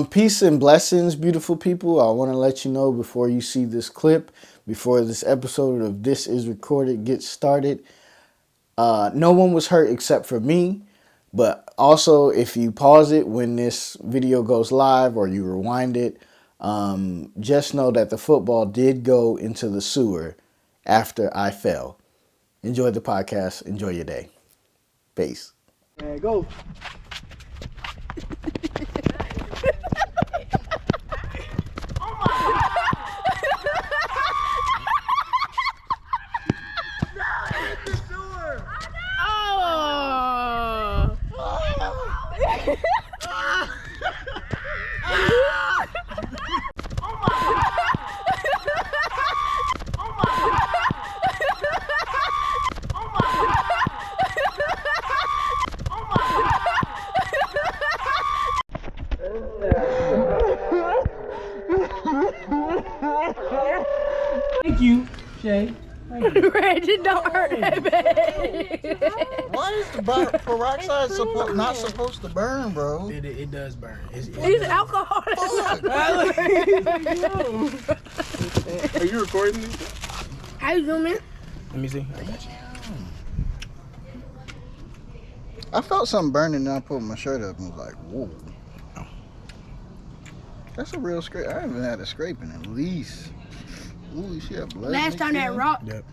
Peace and blessings, beautiful people. I want to let you know before you see this clip, before this episode of This Is Recorded gets started, no one was hurt except for me. But also, if you pause it when this video goes live or you rewind it, just know that the football did go into the sewer after I fell. Enjoy the podcast. Enjoy your day. Peace. Man, go. Thank you, Shay. Reggie, don't hurt that baby. Why is the peroxide not supposed to burn, bro? It does burn. He's alcohol. Are you recording me? How you doing, man? Let me see. I felt something burning and I put my shirt up and was like, whoa. That's a real scrape. I haven't had a scraping at least. Ooh, shit, blood. Last time that rock. Yep.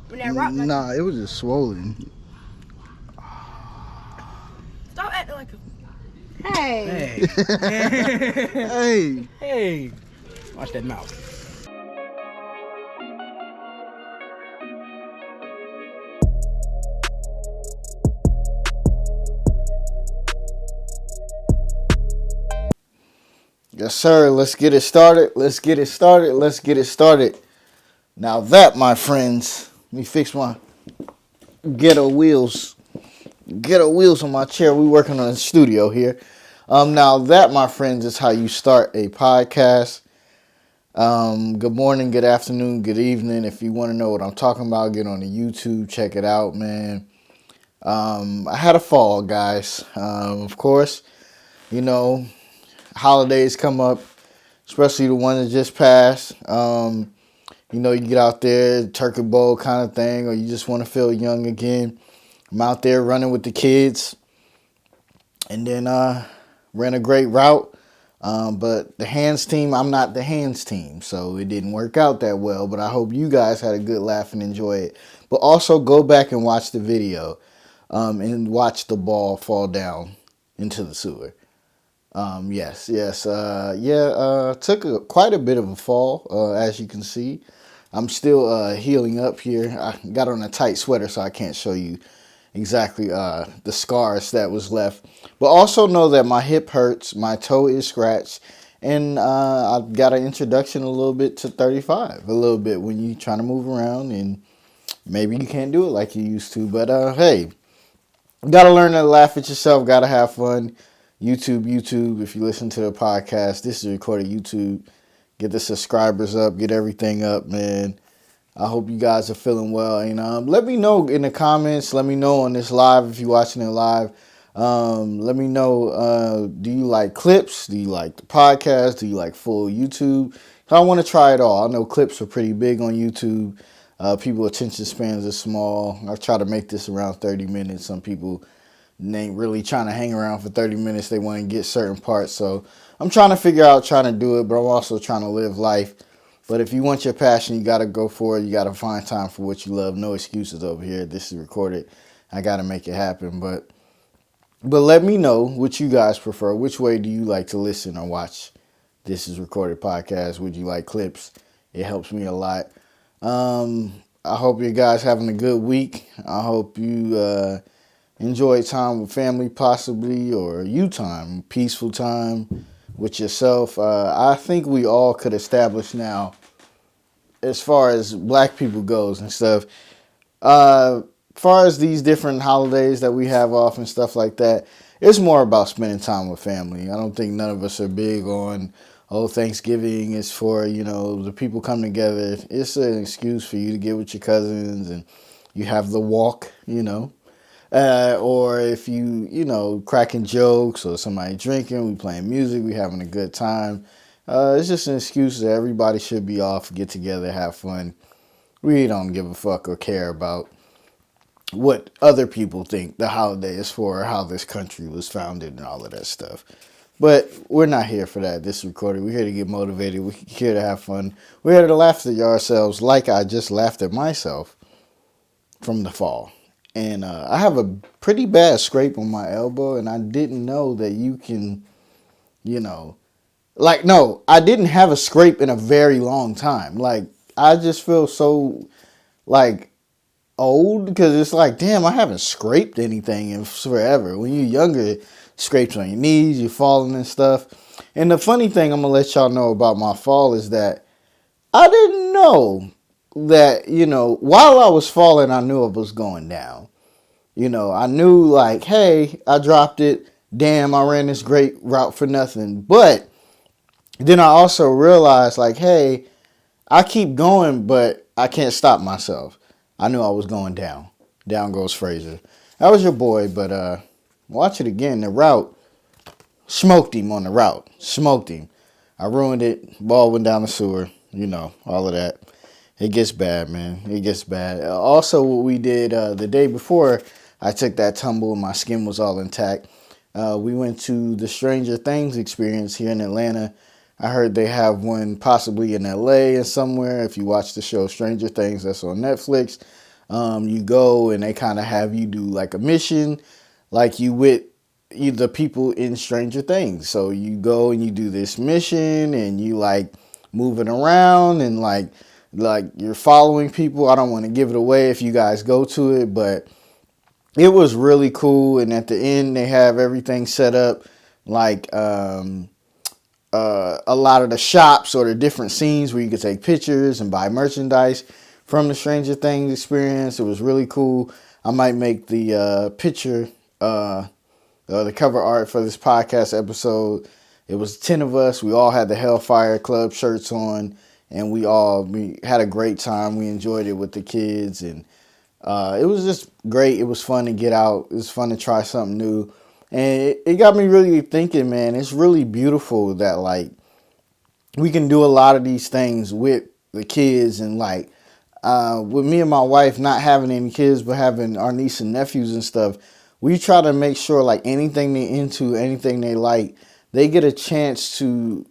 When that rock. Nah, it was just swollen. Stop acting like a. Hey. Hey. Hey. Watch that mouth. Yes, sir. Let's get it started. Let's get it started. Let's get it started. Now that, my friends, let me fix my ghetto wheels. Ghetto wheels on my chair. We working on the studio here. Now that, my friends, is how you start a podcast. Good morning, good afternoon, good evening. If you want to know what I'm talking about, get on the YouTube. Check it out, man. I had a fall, guys. Of course, you know, holidays come up, especially the one that just passed. You know, you get out there, turkey bowl kind of thing, or you just want to feel young again. I'm out there running with the kids, and then ran a great route. But the hands team, I'm not the hands team, so it didn't work out that well. But I hope you guys had a good laugh and enjoy it. But also go back and watch the video and watch the ball fall down into the sewer. Yes. Took quite a bit of a fall, as you can see. I'm still healing up here. I got on a tight sweater, so I can't show you exactly the scars that was left. But also know that my hip hurts, my toe is scratched, and I got an introduction a little bit to 35, a little bit when you're trying to move around, and maybe you can't do it like you used to. But hey, gotta learn to laugh at yourself, gotta have fun. YouTube, if you listen to the podcast, this is recorded YouTube. Get the subscribers up, get everything up, man. I hope you guys are feeling well. And let me know in the comments. Let me know on this live if you're watching it live. Let me know, do you like clips? Do you like the podcast? Do you like full YouTube? I want to try it all. I know clips are pretty big on YouTube. People attention spans are small. I try to make this around 30 minutes. Some people ain't really trying to hang around for 30 minutes. They want to get certain parts. So I'm trying to do it, but I'm also trying to live life. But if you want your passion, you got to go for it. You got to find time for what you love. No excuses over here. This is recorded. I got to make it happen. But let me know what you guys prefer. Which way do you like to listen or watch This Is Recorded podcast? Would you like clips? It helps me a lot. I hope you guys having a good week. I hope you enjoy time with family possibly, or you time, peaceful time with yourself. I think we all could establish now, as far as black people goes and stuff, as far as these different holidays that we have off and stuff like that, it's more about spending time with family. I don't think none of us are big on, Thanksgiving is for, the people come together. It's an excuse for you to get with your cousins and you have the walk, Or if cracking jokes or somebody drinking, we playing music, we having a good time. It's just an excuse that everybody should be off, get together, have fun. We don't give a fuck or care about what other people think the holiday is for, or how this country was founded and all of that stuff. But we're not here for that. This is recorded. We're here to get motivated. We're here to have fun. We're here to laugh at ourselves like I just laughed at myself from the fall. And I have a pretty bad scrape on my elbow, and I didn't know that you can, no, I didn't have a scrape in a very long time. Like, I just feel so, old, because it's like, damn, I haven't scraped anything in forever. When you're younger, scrapes on your knees, you're falling and stuff. And the funny thing I'm going to let y'all know about my fall is that I didn't know that, while I was falling, I knew it was going down. I knew, like, hey, I dropped it. Damn, I ran this great route for nothing. But then I also realized, like, hey, I keep going, but I can't stop myself. I knew I was going down. Down goes Fraser. That was your boy, but watch it again. The route, smoked him on the route. Smoked him. I ruined it. Ball went down the sewer. All of that. It gets bad, man. It gets bad. Also, what we did the day before I took that tumble and my skin was all intact, we went to the Stranger Things experience here in Atlanta. I heard they have one possibly in LA and somewhere. If you watch the show Stranger Things, that's on Netflix. You go and they kind of have you do like a mission, like you with the people in Stranger Things. So you go and you do this mission and you like moving around and like you're following people. I don't want to give it away if you guys go to it, but it was really cool. And at the end, they have everything set up like a lot of the shops or the different scenes where you could take pictures and buy merchandise from the Stranger Things experience. It was really cool. I might make the picture, the cover art for this podcast episode. It was 10 of us. We all had the Hellfire Club shirts on, and we had a great time. We enjoyed it with the kids, and it was just great. It was fun to get out. It was fun to try something new. And it got me really thinking, man, it's really beautiful that, like, we can do a lot of these things with the kids. And, like, with me and my wife not having any kids, but having our niece and nephews and stuff, we try to make sure, like, anything they're into, anything they like, they get a chance to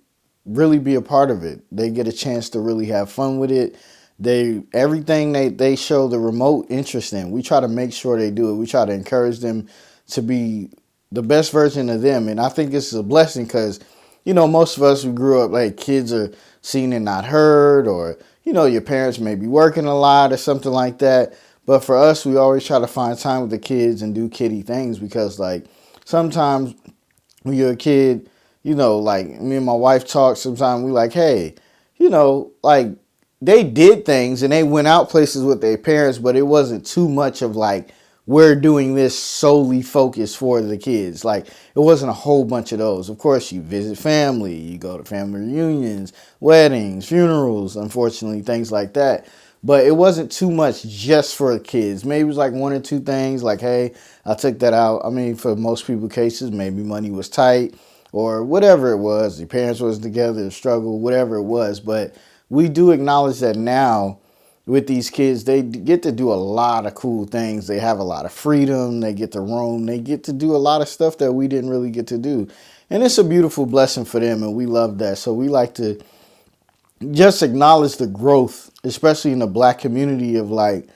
really be a part of it. They get a chance to really have fun with it. Everything they show the remote interest in, we try to make sure they do it. We try to encourage them to be the best version of them. And I think this is a blessing because, most of us who grew up, like, kids are seen and not heard, or, your parents may be working a lot or something like that. But for us, we always try to find time with the kids and do kiddie things because, like, sometimes when you're a kid, like me and my wife talk, sometimes we like, hey, like, they did things and they went out places with their parents, but it wasn't too much of like, we're doing this solely focused for the kids. Like, it wasn't a whole bunch of those. Of course, you visit family, you go to family reunions, weddings, funerals, unfortunately, things like that. But it wasn't too much just for the kids. Maybe it was like one or two things like, hey, I took that out. I mean, for most people cases, maybe money was tight or whatever it was. Your parents wasn't together, the struggle, whatever it was. But we do acknowledge that now with these kids, they get to do a lot of cool things. They have a lot of freedom. They get to roam. They get to do a lot of stuff that we didn't really get to do. And it's a beautiful blessing for them, and we love that. So we like to just acknowledge the growth, especially in the Black community of, like,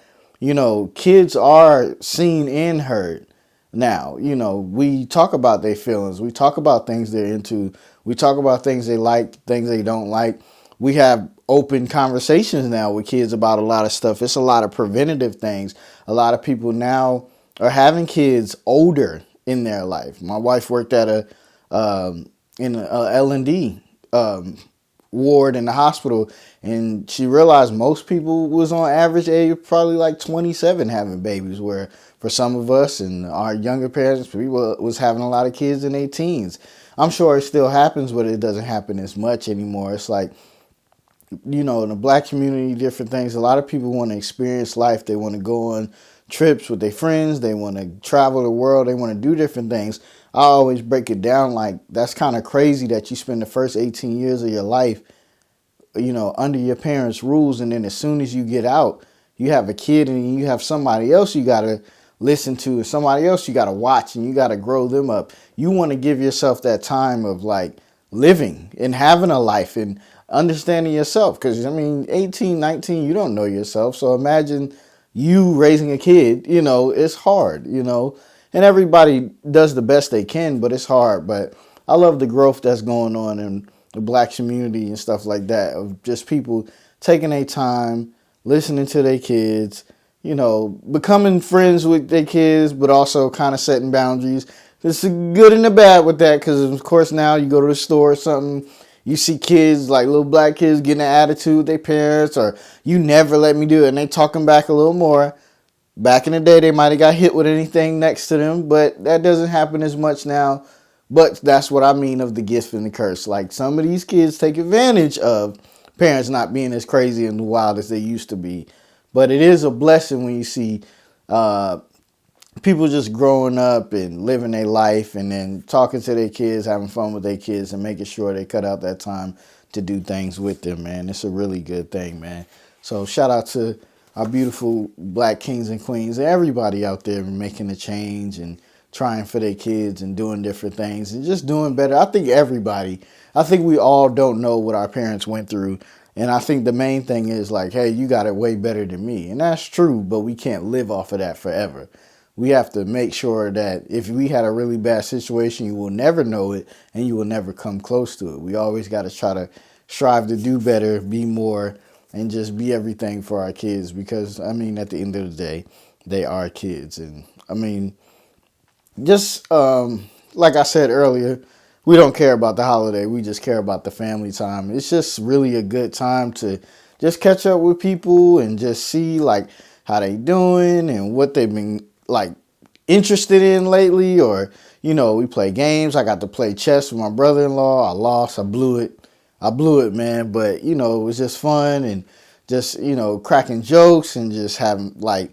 kids are seen and heard now. We talk about their feelings. We talk about things they're into. We talk about things they like, things they don't like. We have open conversations now with kids about a lot of stuff. It's a lot of preventative things. A lot of people now are having kids older in their life. My wife worked at in a L&D ward in the hospital, and she realized most people was on average age probably like 27 having babies, where for some of us and our younger parents, we was having a lot of kids in their teens. I'm sure it still happens, but it doesn't happen as much anymore. It's like, in the Black community, different things. A lot of people want to experience life. They want to go on trips with their friends. They want to travel the world. They want to do different things. I always break it down like that's kind of crazy that you spend the first 18 years of your life, under your parents' rules, and then as soon as you get out, you have a kid and you have somebody else you gotta listen to, and somebody else you gotta watch, and you gotta grow them up. You want to give yourself that time of like living and having a life and understanding yourself, because 18, 19, you don't know yourself. So imagine you raising a kid. It's hard. And everybody does the best they can, but it's hard. But I love the growth that's going on in the black community and stuff like that, of just people taking their time, listening to their kids, becoming friends with their kids, but also kind of setting boundaries. There's the good and the bad with that, because of course now you go to the store or something, you see kids, like little black kids, getting an attitude with their parents, or you never let me do it, and they talking back a little more. Back in the day, they might have got hit with anything next to them, but that doesn't happen as much now. But that's what I mean of the gift and the curse. Like, some of these kids take advantage of parents not being as crazy and wild as they used to be. But it is a blessing when you see people just growing up and living their life, and then talking to their kids, having fun with their kids, and making sure they cut out that time to do things with them, man. It's a really good thing, man. So shout out to our beautiful black kings and queens and everybody out there making a change and trying for their kids and doing different things and just doing better. I think we all don't know what our parents went through. And I think the main thing is like, hey, you got it way better than me. And that's true, but we can't live off of that forever. We have to make sure that if we had a really bad situation, you will never know it and you will never come close to it. We always got to try to strive to do better, be more, and just be everything for our kids, because, at the end of the day, they are kids. And, just like I said earlier, we don't care about the holiday. We just care about the family time. It's just really a good time to just catch up with people and just see, like, how they doing and what they've been, like, interested in lately. Or, we play games. I got to play chess with my brother-in-law. I lost. I blew it, man. But, it was just fun, and just, cracking jokes and just having, like,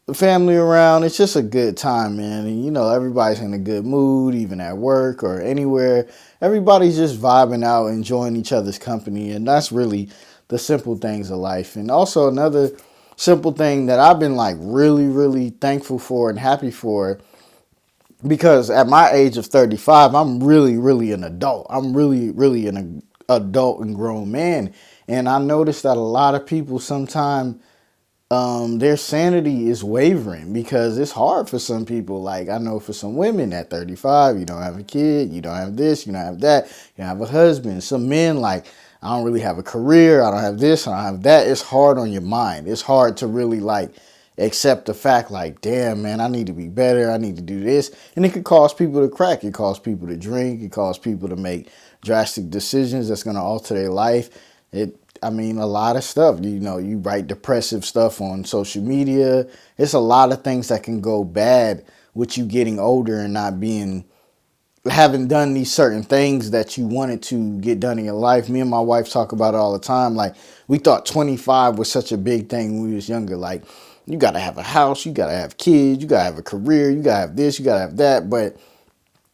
the family around. It's just a good time, man. And, everybody's in a good mood, even at work or anywhere. Everybody's just vibing out, enjoying each other's company. And that's really the simple things of life. And also another simple thing that I've been like really, really thankful for and happy for, because at my age of 35, I'm really, really an adult. I'm really, really an adult and grown man. And I noticed that a lot of people sometimes their sanity is wavering, because it's hard for some people. Like, I know for some women at 35, you don't have a kid, you don't have this, you don't have that, you don't have a husband. Some men, like, I don't really have a career, I don't have this, I don't have that. It's hard on your mind. It's hard to really, like, accept the fact, like, damn, man, I need to be better, I need to do this. And it could cause people to crack, it cause people to drink, it cause people to make drastic decisions that's going to alter their life. A lot of stuff. You write depressive stuff on social media. It's a lot of things that can go bad with you getting older and not having done these certain things that you wanted to get done in your life. Me and my wife talk about it all the time. Like, we thought 25 was such a big thing when we was younger. Like, you got to have a house, you got to have kids, you got to have a career, you got to have this, you got to have that. But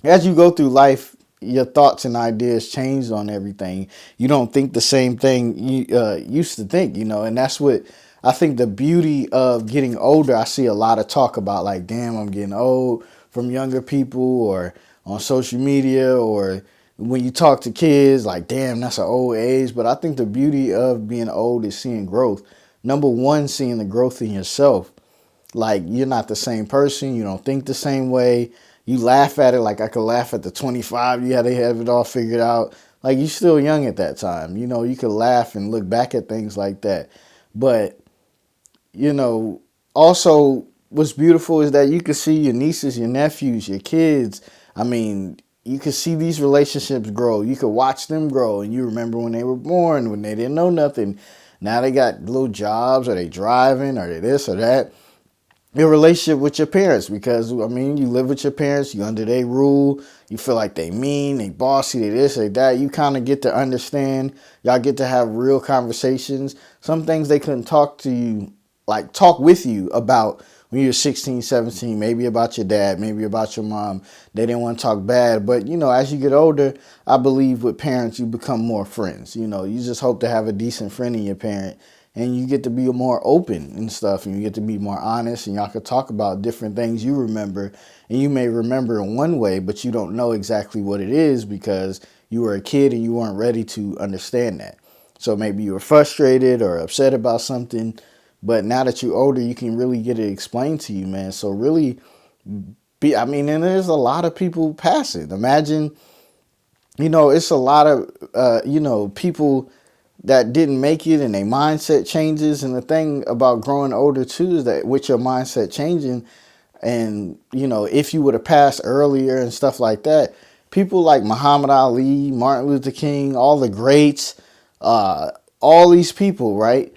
as you go through life, your thoughts and ideas change on everything. You don't think the same thing you used to think, and that's what I think the beauty of getting older. I see a lot of talk about, like, damn, I'm getting old, from younger people or on social media, or when you talk to kids, like, damn, that's an old age. But I think the beauty of being old is seeing growth. Number one, seeing the growth in yourself. Like, you're not the same person. You don't think the same way. You laugh at it. Like, I could laugh at the 25. You had to have it all figured out. Like, you're still young at that time. You could laugh and look back at things like that. But, also what's beautiful is that you can see your nieces, your nephews, your kids. You can see these relationships grow. You could watch them grow. And you remember when they were born, when they didn't know nothing. Now they got little jobs, or they driving, or they this or that. Your relationship with your parents, because, you live with your parents, you under their rule, you feel like they mean, they bossy, they this, they that. You kind of get to understand, y'all get to have real conversations. Some things they couldn't talk with you about when you're 16, 17, maybe about your dad, maybe about your mom. They didn't want to talk bad. But, as you get older, I believe with parents, you become more friends. You just hope to have a decent friend in your parent. And you get to be more open and stuff, and you get to be more honest, and y'all could talk about different things you remember. And you may remember in one way, but you don't know exactly what it is because you were a kid and you weren't ready to understand that. So maybe you were frustrated or upset about something, but now that you're older, you can really get it explained to you, man. So really and there's a lot of people passing. Imagine, it's a lot of, people that didn't make it and their mindset changes. And the thing about growing older too is that with your mindset changing and, if you would have passed earlier and stuff like that, people like Muhammad Ali, Martin Luther King, all the greats, all these people, right?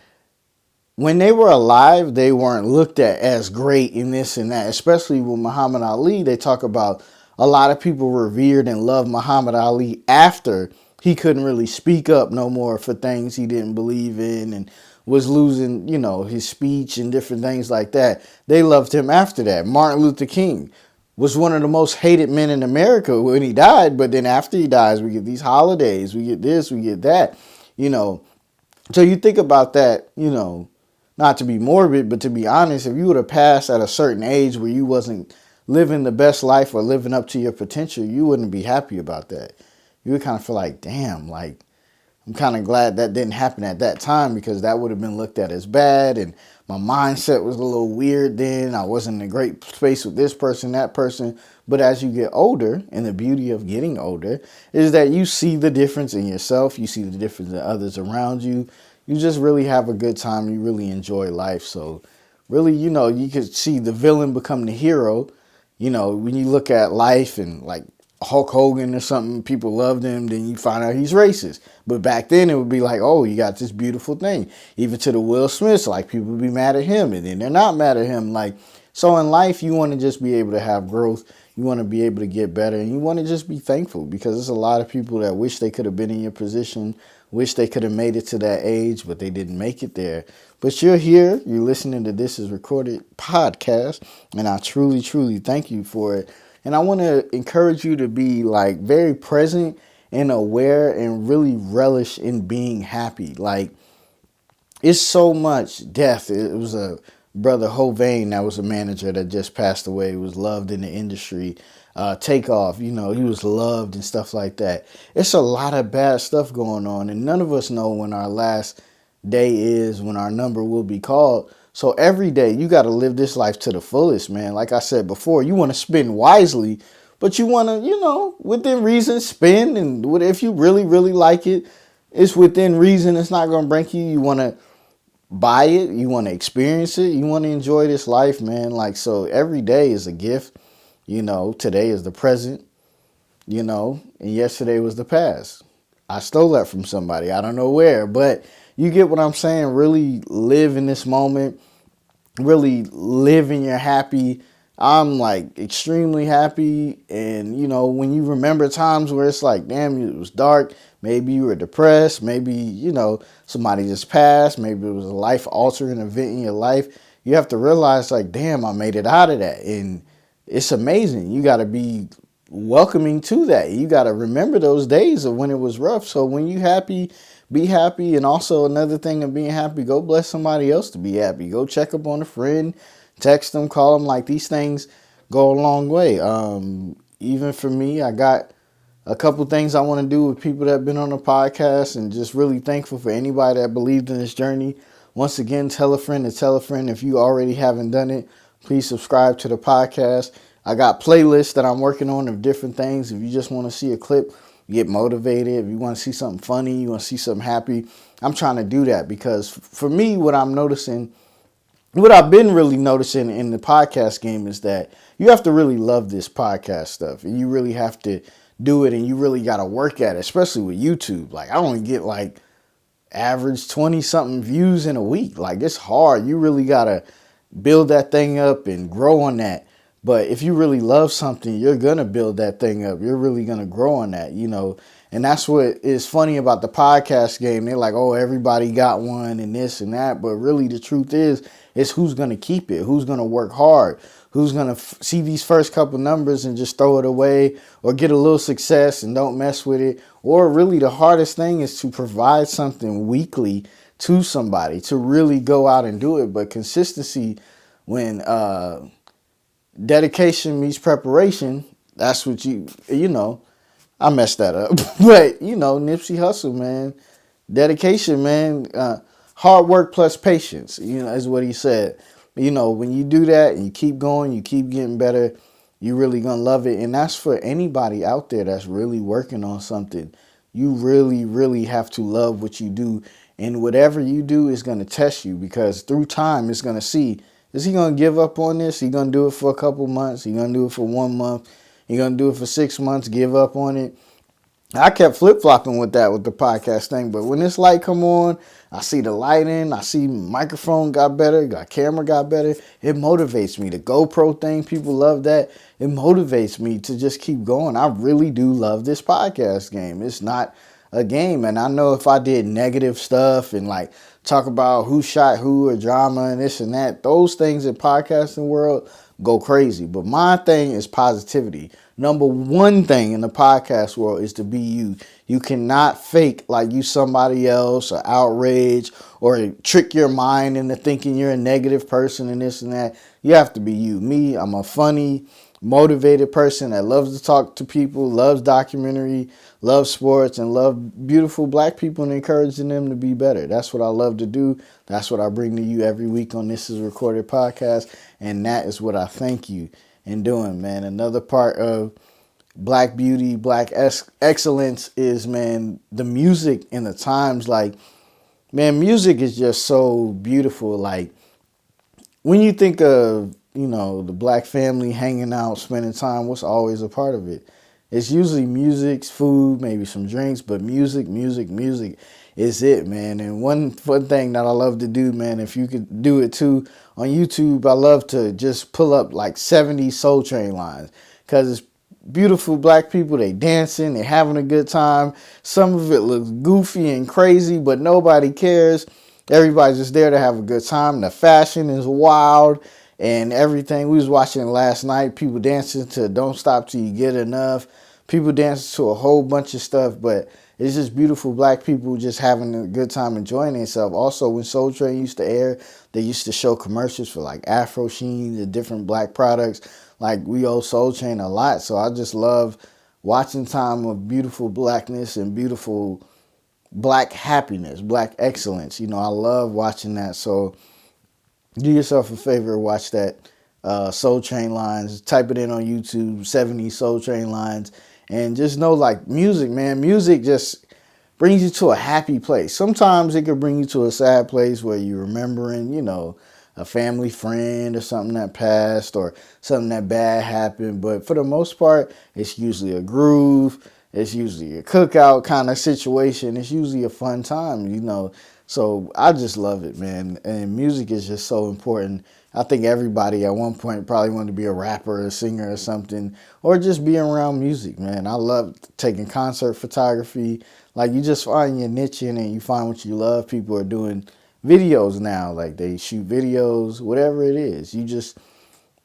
When they were alive, they weren't looked at as great in this and that, especially with Muhammad Ali. They talk about a lot of people revered and loved Muhammad Ali after he couldn't really speak up no more for things he didn't believe in and was losing, his speech and different things like that. They loved him after that. Martin Luther King was one of the most hated men in America when he died. But then after he dies, we get these holidays, we get this, we get that, So you think about that, not to be morbid, but to be honest, if you would have passed at a certain age where you wasn't living the best life or living up to your potential, you wouldn't be happy about that. You would kind of feel like, damn, like, I'm kind of glad that didn't happen at that time because that would have been looked at as bad. And my mindset was a little weird then. I wasn't in a great space with this person, that person. But as you get older, and the beauty of getting older is that you see the difference in yourself. You see the difference in others around you. You just really have a good time. You really enjoy life. So really, you could see the villain become the hero. When you look at life and like Hulk Hogan or something, people loved him, then you find out he's racist. But back then it would be like, oh, you got this beautiful thing. Even to the Will Smiths, like people would be mad at him and then they're not mad at him. Like, so in life, you want to just be able to have growth. You want to be able to get better and you want to just be thankful because there's a lot of people that wish they could have been in your position, wish they could have made it to that age, but they didn't make it there. But you're here, you're listening to This Is Recorded podcast, and I truly, truly thank you for it. And I want to encourage you to be like very present and aware and really relish in being happy. Like, it's so much death. It was a brother Hovain that was a manager that just passed away. He was loved in the industry. Takeoff, he was loved and stuff like that. It's a lot of bad stuff going on, and none of us know when our last day is, when our number will be called. So every day you got to live this life to the fullest, man. Like I said before, you want to spend wisely, but you want to, within reason, spend. And if you really, really like it, it's within reason. It's not going to break you. You want to buy it. You want to experience it. You want to enjoy this life, man. Like, so every day is a gift. Today is the present, and yesterday was the past. I stole that from somebody. I don't know where, but you get what I'm saying? Really live in this moment. Really live in your happy. I'm like extremely happy. And, when you remember times where it's like, damn, it was dark. Maybe you were depressed. Maybe, somebody just passed. Maybe it was a life altering event in your life. You have to realize like, damn, I made it out of that. And it's amazing. You got to be welcoming to that. You got to remember those days of when it was rough. So when you happy, be happy. And also another thing of being happy, go bless somebody else to be happy. Go check up on a friend, text them, call them. Like, these things go a long way. Even for me, I got a couple things I want to do with people that have been on the podcast, and just really thankful for anybody that believed in this journey. Once again, tell a friend to tell a friend. If you already haven't done it, please subscribe to the podcast. I got playlists that I'm working on of different things. If you just want to see a clip, get motivated. If you want to see something funny, you want to see something happy, I'm trying to do that because for me, what I've been really noticing in the podcast game is that you have to really love this podcast stuff, and you really have to do it, and you really got to work at it, especially with YouTube. Like, I only get like average 20 something views in a week. Like, it's hard. You really got to build that thing up and grow on that. But if you really love something, you're going to build that thing up. You're really going to grow on that, you know. And that's what is funny about the podcast game. They're like, oh, everybody got one and this and that. But really the truth is who's going to keep it, who's going to work hard, who's going to see these first couple numbers and just throw it away or get a little success and don't mess with it. Or really the hardest thing is to provide something weekly to somebody to really go out and do it. But consistency, when dedication meets preparation, that's what you know, I messed that up. But, you know, Nipsey Hussle, man, dedication, man, hard work plus patience, you know, is what he said. You know, when you do that and you keep going, you keep getting better, you really gonna love it. And that's for anybody out there that's really working on something. You really, really have to love what you do. And whatever you do is gonna test you, because through time it's gonna see, is he gonna give up on this? He gonna do it for a couple months? He gonna do it for 1 month? He gonna do it for 6 months, give up on it? I kept flip-flopping with that with the podcast thing, but when this light come on, I see the lighting, I see microphone got better, camera got better. It motivates me. The GoPro thing, people love that. It motivates me to just keep going. I really do love this podcast game. It's not a game, and I know if I did negative stuff and like talk about who shot who or drama and this and that, those things in podcasting world go crazy. But my thing is positivity. Number one thing in the podcast world is to be you. You cannot fake like you somebody else or outrage or trick your mind into thinking you're a negative person and this and that. You have to be you. Me, I'm a funny, motivated person that loves to talk to people, loves documentary, loves sports, and love beautiful black people and encouraging them to be better. That's what I love to do. That's what I bring to you every week on This Is Recorded Podcast. And that is what I thank you in doing, man. Another part of Black beauty, black excellence is, man, the music and the times. Like, man, music is just so beautiful. Like, when you think of, you know, the black family hanging out, spending time, what's always a part of it? It's usually music, food, maybe some drinks, but music is it, man. And one fun thing that I love to do, man, if you could do it too, on YouTube, I love to just pull up like 70 Soul Train lines, because it's beautiful black people. They dancing, they having a good time. Some of it looks goofy and crazy, but nobody cares. Everybody's just there to have a good time. The fashion is wild and everything. We was watching last night, people dancing to Don't Stop Till You Get Enough. People dancing to a whole bunch of stuff, but it's just beautiful black people just having a good time, enjoying themselves. Also, when Soul Train used to air, they used to show commercials for like Afro Sheen and different black products. Like, we owe Soul Train a lot. So I just love watching time of beautiful blackness and beautiful black happiness, black excellence. You know, I love watching that. So do yourself a favor, watch that Soul Train lines. Type it in on YouTube, 70 Soul Train lines. And just know, like, music, man, music just brings you to a happy place. Sometimes it could bring you to a sad place where you're remembering, you know, a family friend or something that passed or something that bad happened. But for the most part, it's usually a groove. It's usually a cookout kind of situation. It's usually a fun time, you know. So I just love it, man. And music is just so important. I think everybody at one point probably wanted to be a rapper or a singer or something, or just being around music, man. I love taking concert photography. Like, you just find your niche in it, and you find what you love. People are doing videos now, like they shoot videos, whatever it is. You just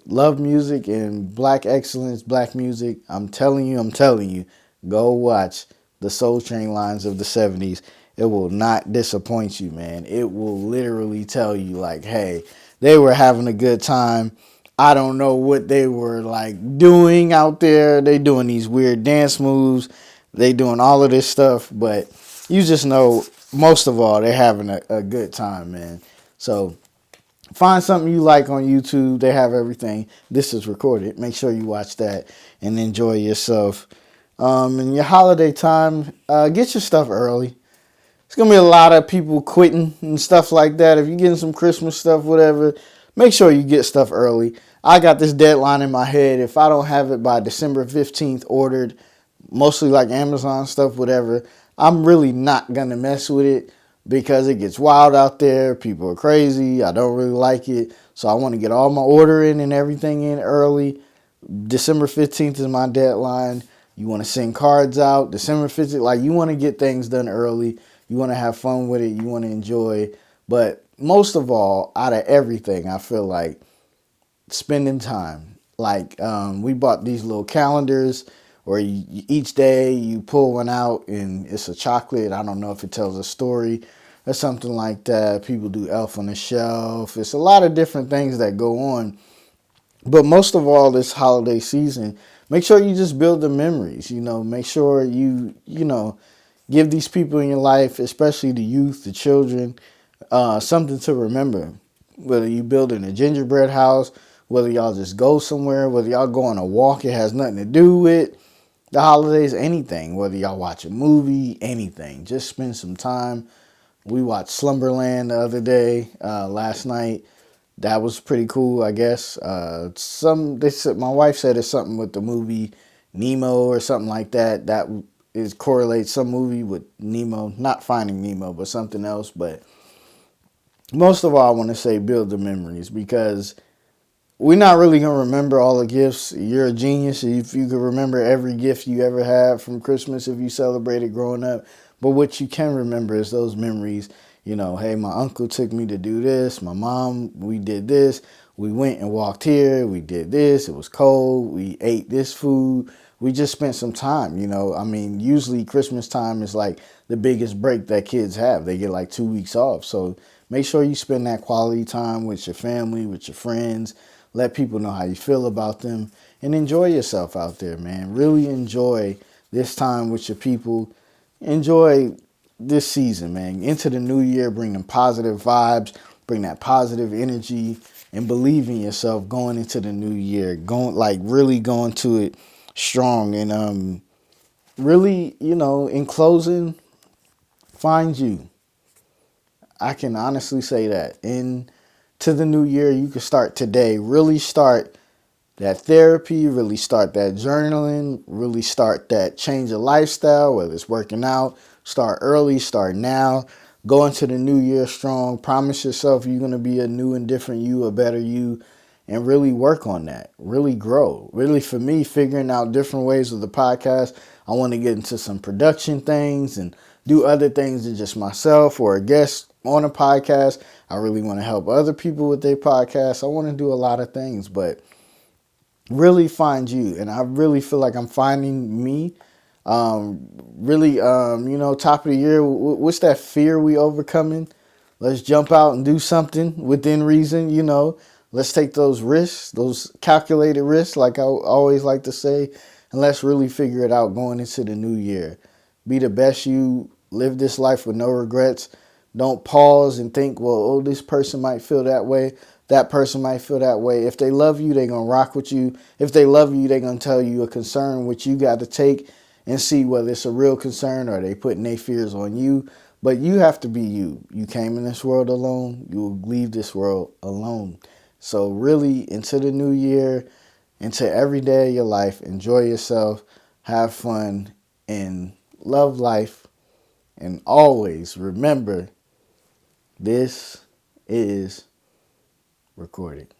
love music and black excellence, black music. I'm telling you, go watch the Soul Train lines of the 70s. It will not disappoint you, man. It will literally tell you, like, hey, they were having a good time. I don't know what they were like doing out there. They doing these weird dance moves. They doing all of this stuff, but you just know, most of all, they're having a good time, man. So find something you like on YouTube. They have everything. This is recorded. Make sure you watch that and enjoy yourself. In your holiday time, get your stuff early. It's going to be a lot of people quitting and stuff like that. If you're getting some Christmas stuff, whatever, make sure you get stuff early. I got this deadline in my head. If I don't have it by December 15th ordered, mostly like Amazon stuff, whatever, I'm really not going to mess with it, because it gets wild out there. People are crazy. I don't really like it. So I want to get all my order in and everything in early. December 15th is my deadline. You want to send cards out. December 15th, like you want to get things done early. You want to have fun with it. You want to enjoy. But most of all, out of everything, I feel like spending time. Like we bought these little calendars where each day you pull one out and it's a chocolate. I don't know if it tells a story or something like that. People do Elf on the Shelf. It's a lot of different things that go on. But most of all, this holiday season, make sure you just build the memories. Make sure you give these people in your life, especially the youth, the children, something to remember. Whether you building a gingerbread house, whether y'all just go somewhere, whether y'all go on a walk, it has nothing to do with the holidays, anything. Whether y'all watch a movie, anything. Just spend some time. We watched Slumberland the other day, last night. That was pretty cool, I guess. They said, my wife said it's something with the movie Nemo or something like that. That is correlates some movie with Nemo, not Finding Nemo, but something else. But most of all, I want to say build the memories, because we're not really going to remember all the gifts. You're a genius if you can remember every gift you ever had from Christmas if you celebrated growing up. But what you can remember is those memories. Hey, my uncle took me to do this. My mom, we did this. We went and walked here. We did this. It was cold. We ate this food. We just spent some time, usually Christmas time is like the biggest break that kids have. They get like 2 weeks off. So make sure you spend that quality time with your family, with your friends. Let people know how you feel about them and enjoy yourself out there, man. Really enjoy this time with your people. Enjoy this season, man. Into the new year, bring them positive vibes, bring that positive energy, and believe in yourself going into the new year. Really going to it strong. And really, in closing, find you. I can honestly say that. To the new year, you can start today. Really start that therapy, really start that journaling, really start that change of lifestyle, whether it's working out. Start early, start now. Go into the new year strong. Promise yourself you're going to be a new and different you, a better you, and really work on that. Really grow. Really, for me, figuring out different ways with the podcast. I want to get into some production things and do other things than just myself or a guest on a podcast. I really want to help other people with their podcasts. I want to do a lot of things, but really find you. And I really feel like I'm finding me. Top of the year, what's that fear we overcoming? Let's jump out and do something within reason, Let's take those risks, those calculated risks, like I always like to say, and let's really figure it out going into the new year. Be the best you, live this life with no regrets. Don't pause and think, well, this person might feel that way. That person might feel that way. If they love you, they're going to rock with you. If they love you, they're going to tell you a concern, which you got to take and see whether it's a real concern or they putting their fears on you. But you have to be you. You came in this world alone. You will leave this world alone. So really, into the new year, into every day of your life, enjoy yourself, have fun, and love life. And always remember, this is recorded.